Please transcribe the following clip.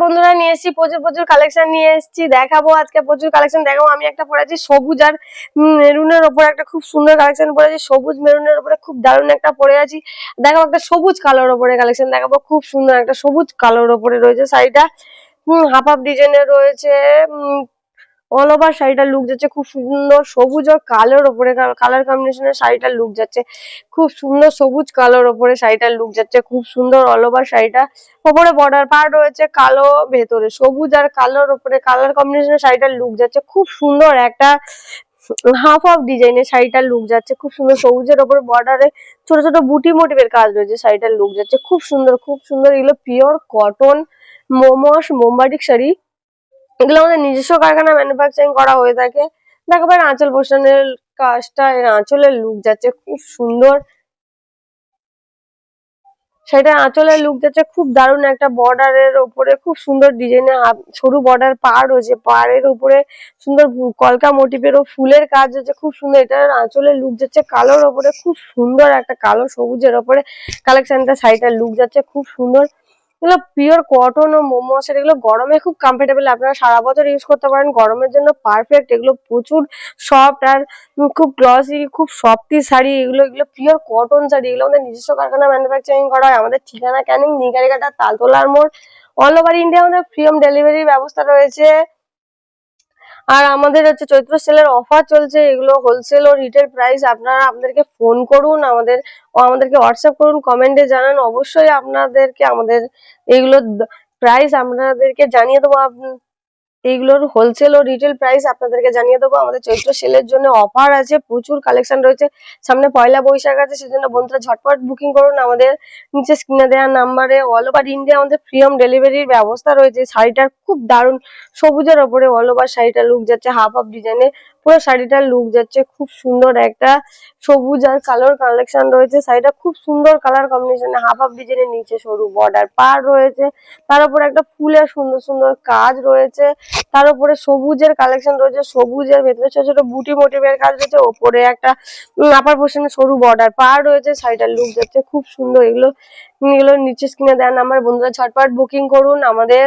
বন্ধুরা নিয়ে এসেছি প্রচুর কালেকশন নিয়ে এসেছি, দেখাবো আজকে প্রচুর কালেকশন দেখাবো। আমি একটা পরেছি সবুজ আর মেরুনের উপর একটা খুব সুন্দর কালেকশন পরেছি, সবুজ মেরুনের উপরে খুব দারুণ একটা পরে আছি। দেখাবো একটা সবুজ কালোর উপরে কালেকশন দেখাবো, খুব সুন্দর একটা সবুজ কালোর উপরে রয়েছে শাড়িটা। হাফ হাফ ডিজাইনের রয়েছে। অল ওভার শাড়িটার লুক যাচ্ছে খুব সুন্দর, সবুজ আর কালোর উপরে কালার কম্বিনেশনের শাড়িটার লুক যাচ্ছে খুব সুন্দর। সবুজ কালোর উপরে শাড়িটার লুক যাচ্ছে খুব সুন্দর। অল ওভার শাড়িটা উপরে বর্ডার পার্ট রয়েছে কালো, ভেতরে সবুজ আর কালোর উপরে কালার কম্বিনেশনের শাড়িটার লুক যাচ্ছে খুব সুন্দর। একটা হাফ অফ ডিজাইনের শাড়িটার লুক যাচ্ছে খুব সুন্দর। সবুজের ওপর বর্ডারে ছোট ছোট বুটি মোটিভের কাজ রয়েছে, শাড়িটার লুক যাচ্ছে খুব সুন্দর খুব সুন্দর। এগুলো পিওর কটন মোমবাটিক শাড়ি, এগুলো আমাদের নিজস্ব কারখানা ম্যানুফ্যাকচারিং করা হয়ে থাকে। দেখো ভাই আঁচল পোর্শনের কাজটা, আঁচলের লুক যাচ্ছে খুব সুন্দর। সেটা আঁচলের লুক যাচ্ছে খুব দারুণ, একটা বর্ডারের উপরে খুব সুন্দর ডিজাইনের সরু বর্ডার পার রয়েছে, পাড়ের উপরে সুন্দর কলকা মোটিভের ও ফুলের কাজ হচ্ছে খুব সুন্দর। এটার আঁচলের লুক যাচ্ছে কালোর ওপরে খুব সুন্দর, একটা কালো সবুজের ওপরে কালেকশনটা শাড়িটার লুক যাচ্ছে খুব সুন্দর। এগুলো পিওর কটন ও মোমোসের, এগুলো গরমে খুব কমফোর্টেবল, আপনারা সারা বছর ইউজ করতে পারেন, গরমের জন্য পারফেক্ট। এগুলো প্রচুর সফট আর খুব গ্লসি, খুব সফটি শাড়ি। এগুলো এগুলো পিওর কটন শাড়ি, এগুলো আমাদের নিজস্ব কারখানা ম্যানুফ্যাকচারিং করা হয়। আমাদের ঠিকানা ক্যানিং, নিগারিঘাটা, তালতলার মোড়। অল ওভার ইন্ডিয়া আমাদের ফ্রি হোম ডেলিভারির ব্যবস্থা রয়েছে। আর আমাদের হচ্ছে চৈত্র সেলের অফার চলছে, এগুলো হোলসেল ও রিটেল প্রাইস। আপনারা আপনাদেরকে ফোন করুন, আমাদেরকে হোয়াটসঅ্যাপ করুন, কমেন্টে জানান, অবশ্যই আপনাদেরকে আমাদের এইগুলোর প্রাইস আপনাদেরকে জানিয়ে দেবো। এইগুলোর হোলসেল ও রিটেল প্রাইস আপনাদেরকে জানিয়ে দেবো। আমাদের চৈত্র সেলের জন্য অফার আছে, প্রচুর কালেকশন রয়েছে। সামনে পয়লা বৈশাখ আছে, সেজন্য বন্ধুরা ঝটপট বুকিং করুন আমাদের নিচে স্ক্রিনে দেওয়া নাম্বারে। অল ওভার ইন্ডিয়া আমাদের ফ্রি হোম ডেলিভারির ব্যবস্থা রয়েছে। শাড়িটার খুব দারুণ সবুজের ওপরে অল ওভার শাড়িটার লুক যাচ্ছে হাফ হাফ ডিজাইনে, পুরো শাড়িটার লুক যাচ্ছে খুব সুন্দর। একটা সবুজ আর কালোর কালেকশন রয়েছে, শাড়িটা খুব সুন্দর কালার কম্বিনেশনে, হাফ হাফ ডিজাইনের, নিচে সরু বর্ডার পার রয়েছে, তার উপরে একটা ফুলের সুন্দর সুন্দর কাজ রয়েছে, তার উপরে সবুজের কালেকশন রয়েছে, সবুজের ভেতরে ছোট ছোট বুটি মোটিভের কাজ রয়েছে, ওপরে একটা আপার পোর্শনে সরু বর্ডার পার রয়েছে। শাড়িটার লুক যাচ্ছে খুব সুন্দর। এগুলো নিচে স্ক্রিনে দেওয়া নাম্বার, বন্ধুরা ঝটপট বুকিং করুন আমাদের।